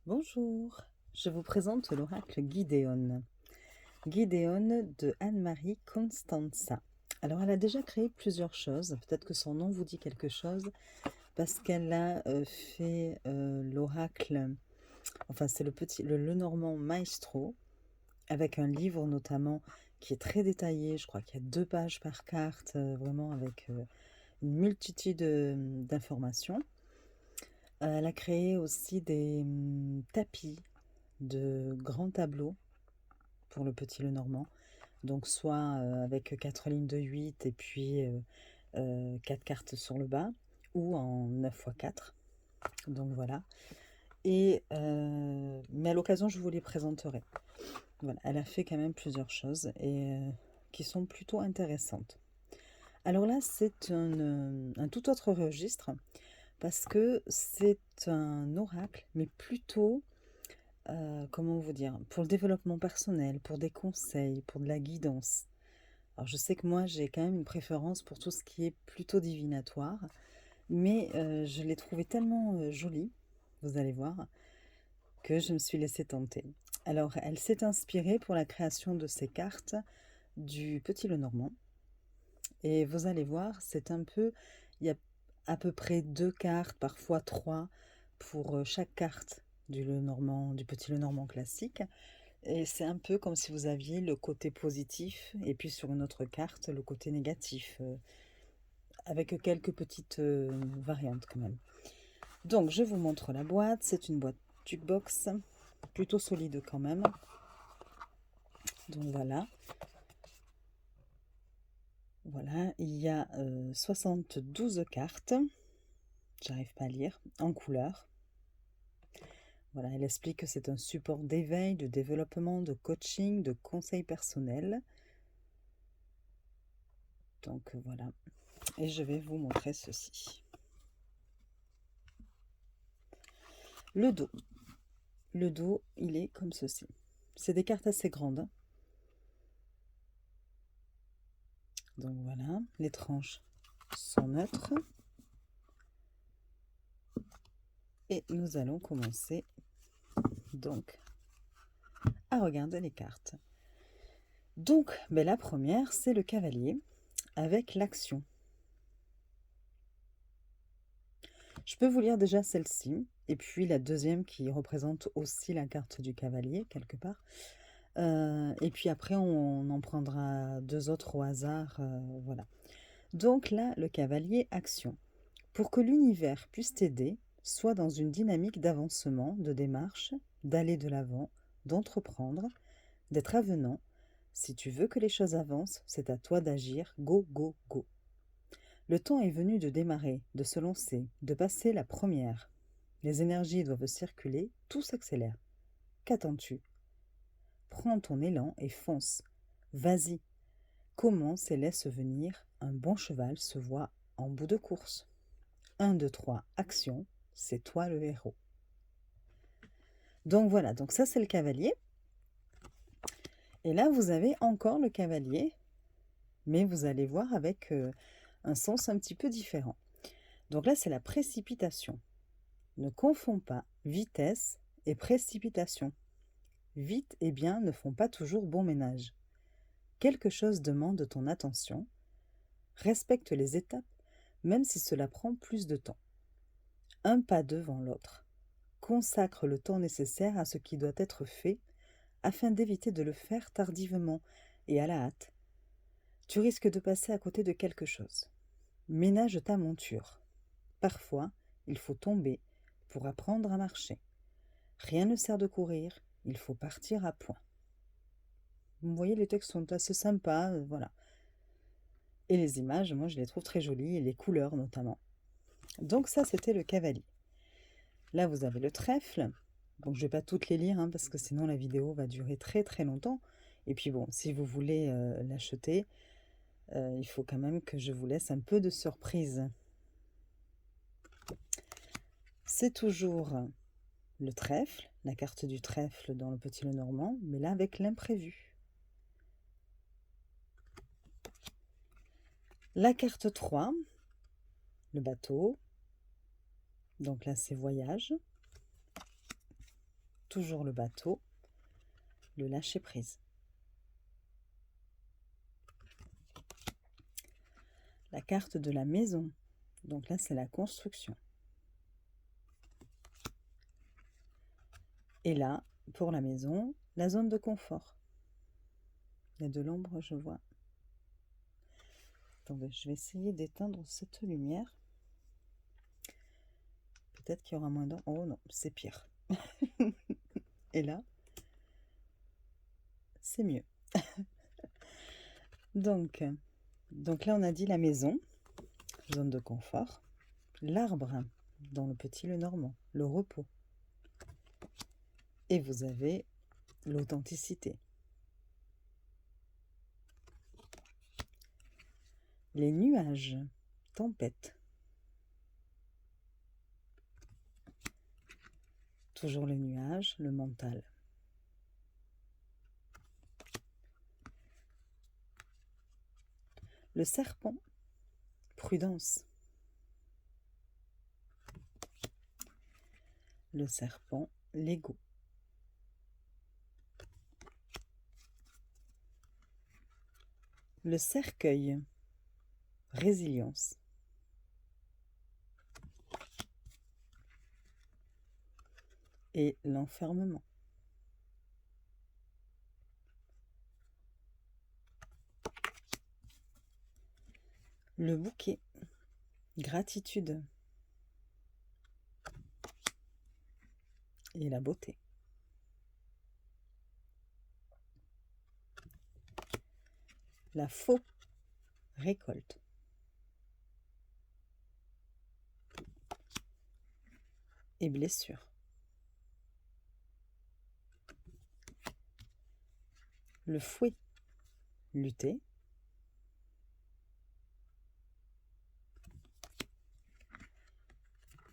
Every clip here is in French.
Bonjour, je vous présente l'oracle Gideon. Gideon de Anne-Marie Constanza. Alors, elle a déjà créé plusieurs choses. Peut-être que son nom vous dit quelque chose parce qu'elle a fait l'oracle. Enfin, c'est le Lenormand Maestro avec un livre notamment qui est très détaillé. Je crois qu'il y a 2 pages par carte, vraiment avec une multitude d'informations. Elle a créé aussi des tapis de grands tableaux pour le petit Lenormand. Donc soit avec 4 lignes de 8 et puis 4 cartes sur le bas, ou en 9 x 4. Donc voilà. Mais à l'occasion, je vous les présenterai. Voilà, elle a fait quand même plusieurs choses et qui sont plutôt intéressantes. Alors là, c'est un tout autre registre parce que c'est un oracle, mais plutôt comment vous dire, pour le développement personnel, pour des conseils, pour de la guidance. Alors je sais que moi j'ai quand même une préférence pour tout ce qui est plutôt divinatoire, mais je l'ai trouvé tellement jolie, vous allez voir, que je me suis laissée tenter. Alors elle s'est inspirée pour la création de ces cartes du Petit Lenormand, et vous allez voir, c'est un peu, il y a à peu près 2 cartes, parfois 3, pour chaque carte du Lenormand, du Petit Lenormand classique. Et c'est un peu comme si vous aviez le côté positif et puis sur une autre carte, le côté négatif, avec quelques petites variantes quand même. Donc, je vous montre la boîte. C'est une boîte jukebox, plutôt solide quand même. Donc voilà. Voilà, il y a 72 cartes. J'arrive pas à lire, en couleur. Voilà, elle explique que c'est un support d'éveil, de développement, de coaching, de conseil personnel. Donc voilà. Et je vais vous montrer ceci. Le dos. Le dos, il est comme ceci. C'est des cartes assez grandes, hein. Donc voilà, les tranches sont neutres. Et nous allons commencer donc à regarder les cartes. Donc, la première, c'est le cavalier avec l'action. Je peux vous lire déjà celle-ci, et puis la deuxième qui représente aussi la carte du cavalier, quelque part. Et puis après, on en prendra 2 autres au hasard, voilà. Donc là, le cavalier, action. Pour que l'univers puisse t'aider, sois dans une dynamique d'avancement, de démarche, d'aller de l'avant, d'entreprendre, d'être avenant. Si tu veux que les choses avancent, c'est à toi d'agir. Go, go, go. Le temps est venu de démarrer, de se lancer, de passer la première. Les énergies doivent circuler, tout s'accélère. Qu'attends-tu? Prends ton élan et fonce. Vas-y. Commence et laisse venir. Un bon cheval se voit en bout de course. 1, 2, 3, action. C'est toi le héros. Donc voilà, donc ça c'est le cavalier. Et là, vous avez encore le cavalier, mais vous allez voir avec un sens un petit peu différent. Donc là, c'est la précipitation. Ne confonds pas vitesse et précipitation. Vite et bien ne font pas toujours bon ménage. Quelque chose demande ton attention. Respecte les étapes, même si cela prend plus de temps. Un pas devant l'autre. Consacre le temps nécessaire à ce qui doit être fait afin d'éviter de le faire tardivement et à la hâte. Tu risques de passer à côté de quelque chose. Ménage ta monture. Parfois, il faut tomber pour apprendre à marcher. Rien ne sert de courir, il faut partir à point. Vous voyez, les textes sont assez sympas, voilà. Et les images, moi, je les trouve très jolies, et les couleurs notamment. Donc ça, c'était le cavalier. Là, vous avez le trèfle. Donc, je ne vais pas toutes les lire, hein, parce que sinon, la vidéo va durer très, très longtemps. Et puis bon, si vous voulez l'acheter, il faut quand même que je vous laisse un peu de surprise. C'est toujours le trèfle, la carte du trèfle dans le Petit Lenormand, mais là avec l'imprévu. La carte 3, le bateau, donc là c'est voyage. toujours le bateau, le lâcher-prise. La carte de la maison, donc là c'est la construction. Et là, pour la maison, la zone de confort. Il y a de l'ombre, je vois. Attendez, je vais essayer d'éteindre cette lumière. Peut-être qu'il y aura moins d'ombre. Oh non, c'est pire. Et là, c'est mieux. Donc là, on a dit la maison, zone de confort. L'arbre, dans le petit Lenormand, le repos. Et vous avez l'authenticité. Les nuages, tempête. Toujours les nuages, le mental. Le serpent, prudence. Le serpent, l'ego. Le cercueil, résilience. Et l'enfermement. Le bouquet, gratitude. Et la beauté. La faux, récolte. Et blessure. Le fouet, lutter.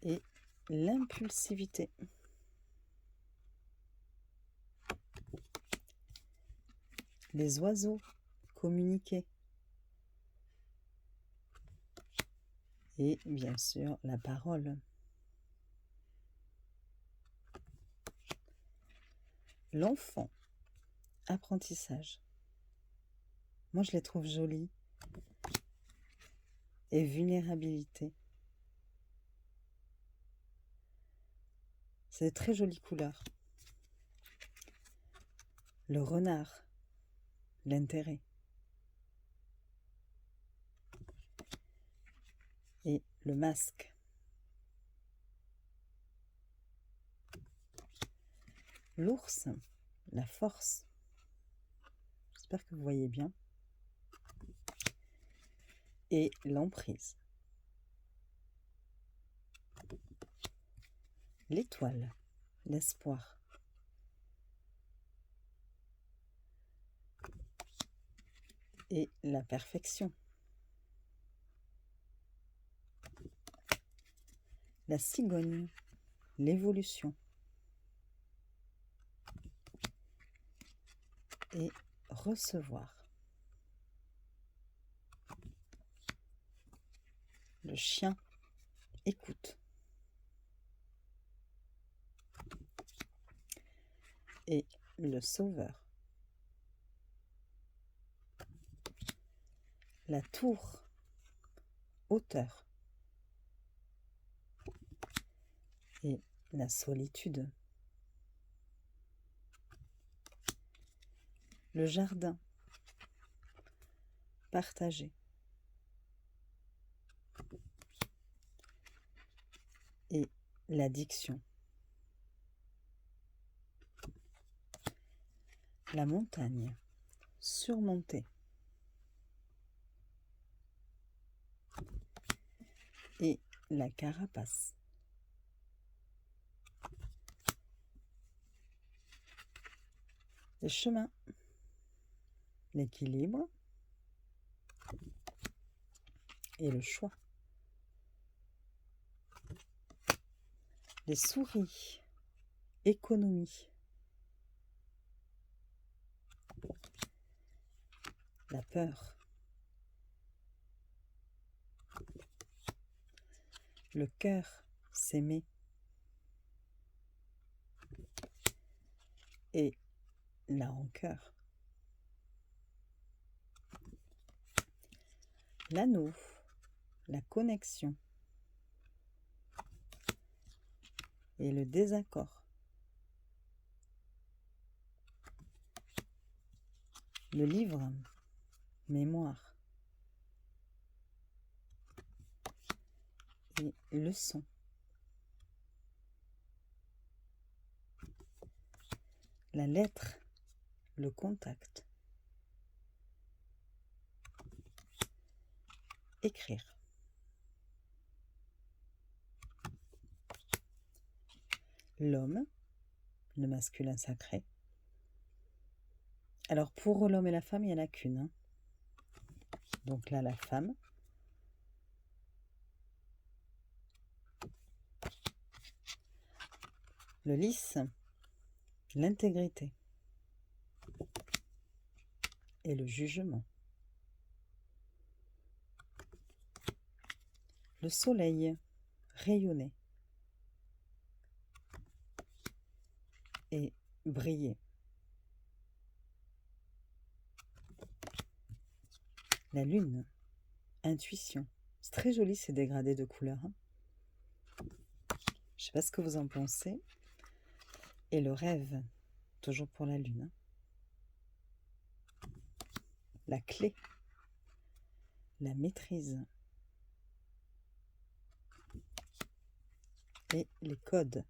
Et l'impulsivité. Les oiseaux, communiquer. Et bien sûr, la parole. L'enfant, apprentissage. Moi, je les trouve jolis. Et vulnérabilité. C'est de très jolies couleurs. Le renard, l'intérêt. Et le masque. L'ours, la force. J'espère que vous voyez bien. Et l'emprise. L'étoile, l'espoir. Et la perfection. La cigogne, l'évolution. Et recevoir. Le chien, écoute. Et le sauveur. La tour, hauteur. Et la solitude. Le jardin, partagé. Et l'addiction. La montagne, surmontée. Et la carapace. Les chemins, l'équilibre et le choix. Les souris, économie. La peur. Le cœur, s'aimer. et la rancœur. L'anneau, la connexion et le désaccord. Le livre, mémoire et leçon. La lettre, le contact. Écrire. L'homme, le masculin sacré. Alors pour l'homme et la femme, il n'y en a qu'une. Hein. Donc là, la femme. Le lys, l'intégrité. Et le jugement. Le soleil, rayonner. Et briller. La lune, intuition. C'est très joli ces dégradés de couleurs. Hein. Je ne sais pas ce que vous en pensez. Et le rêve, toujours pour la lune. Hein. La clé, la maîtrise. Et les codes.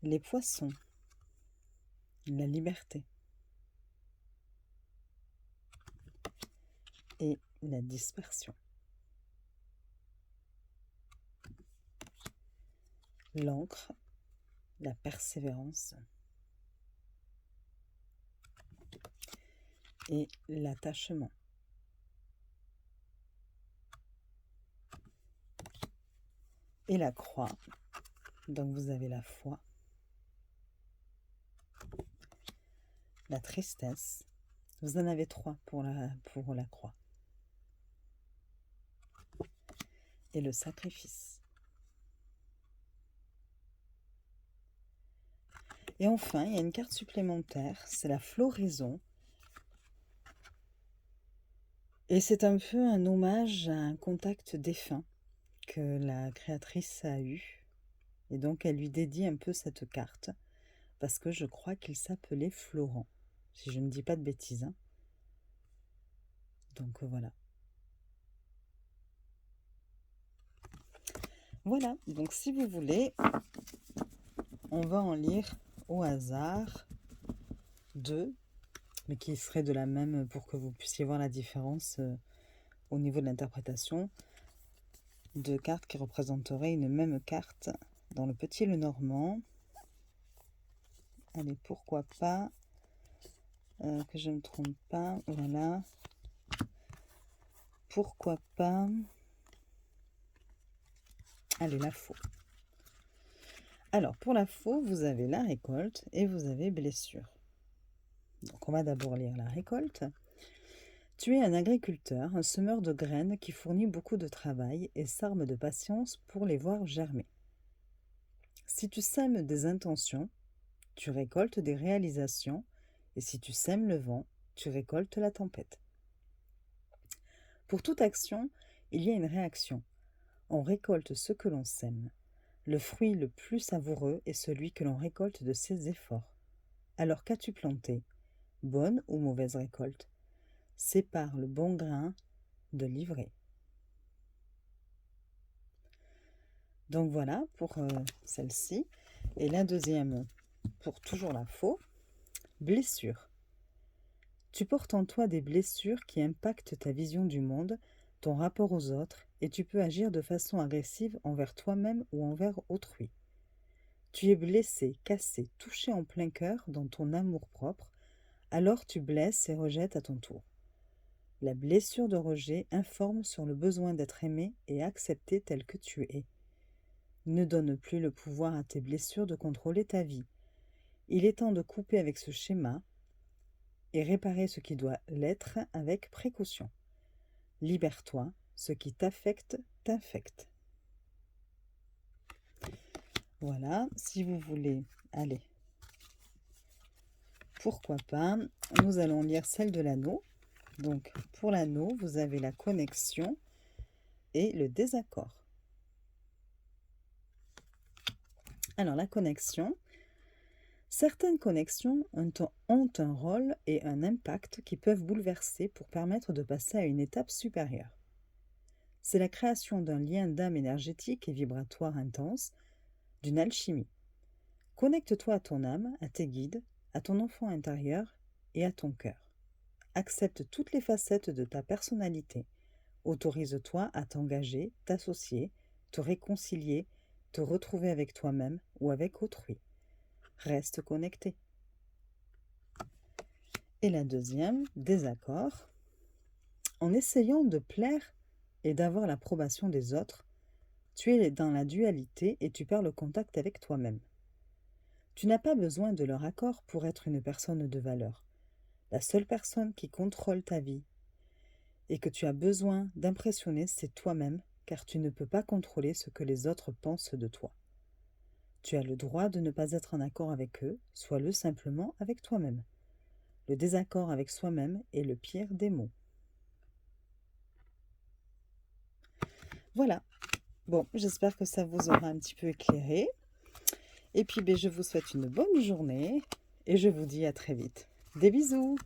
Les poissons, la liberté. Et la dispersion. L'encre, la persévérance et l'attachement. Et la croix, donc vous avez la foi, la tristesse, vous en avez 3 pour la croix. Et le sacrifice. Et enfin, il y a une carte supplémentaire, c'est la floraison. Et c'est un peu un hommage à un contact défunt que la créatrice a eu. Et donc, elle lui dédie un peu cette carte, parce que je crois qu'il s'appelait Florent, si je ne dis pas de bêtises. Hein. Donc, voilà. Voilà, donc si vous voulez, on va en lire au hasard 2, mais qui seraient de la même pour que vous puissiez voir la différence au niveau de l'interprétation. 2 cartes qui représenteraient une même carte dans le Petit Lenormand. Allez, pourquoi pas, que je ne me trompe pas, voilà. Pourquoi pas, allez, la faux. Alors, pour la faux, vous avez la récolte et vous avez blessure. Donc, on va d'abord lire la récolte. Tu es un agriculteur, un semeur de graines qui fournit beaucoup de travail et s'arme de patience pour les voir germer. Si tu sèmes des intentions, tu récoltes des réalisations, et si tu sèmes le vent, tu récoltes la tempête. Pour toute action, il y a une réaction. On récolte ce que l'on sème. Le fruit le plus savoureux est celui que l'on récolte de ses efforts. Alors qu'as-tu planté? Bonne ou mauvaise récolte? Sépare le bon grain de l'ivraie. Donc voilà pour celle-ci. Et la deuxième, pour toujours la faux, blessure. Tu portes en toi des blessures qui impactent ta vision du monde, ton rapport aux autres, et tu peux agir de façon agressive envers toi-même ou envers autrui. Tu es blessé, cassé, touché en plein cœur dans ton amour-propre, alors tu blesses et rejettes à ton tour. La blessure de rejet informe sur le besoin d'être aimé et accepté tel que tu es. Ne donne plus le pouvoir à tes blessures de contrôler ta vie. Il est temps de couper avec ce schéma et réparer ce qui doit l'être avec précaution. Libère-toi, ce qui t'affecte t'infecte. Voilà, si vous voulez, allez, pourquoi pas, nous allons lire celle de l'anneau. Donc, pour l'anneau, vous avez la connexion et le désaccord. Alors, la connexion, certaines connexions ont un rôle et un impact qui peuvent bouleverser pour permettre de passer à une étape supérieure. C'est la création d'un lien d'âme énergétique et vibratoire intense, d'une alchimie. Connecte-toi à ton âme, à tes guides, à ton enfant intérieur et à ton cœur. Accepte toutes les facettes de ta personnalité. Autorise-toi à t'engager, t'associer, te réconcilier, te retrouver avec toi-même ou avec autrui. Reste connecté. Et la deuxième, désaccord. En essayant de plaire et d'avoir l'approbation des autres, tu es dans la dualité et tu perds le contact avec toi-même. Tu n'as pas besoin de leur accord pour être une personne de valeur. La seule personne qui contrôle ta vie et que tu as besoin d'impressionner, c'est toi-même, car tu ne peux pas contrôler ce que les autres pensent de toi. Tu as le droit de ne pas être en accord avec eux, sois-le simplement avec toi-même. Le désaccord avec soi-même est le pire des maux. Voilà. Bon, j'espère que ça vous aura un petit peu éclairé. Et puis, je vous souhaite une bonne journée et je vous dis à très vite. Des bisous!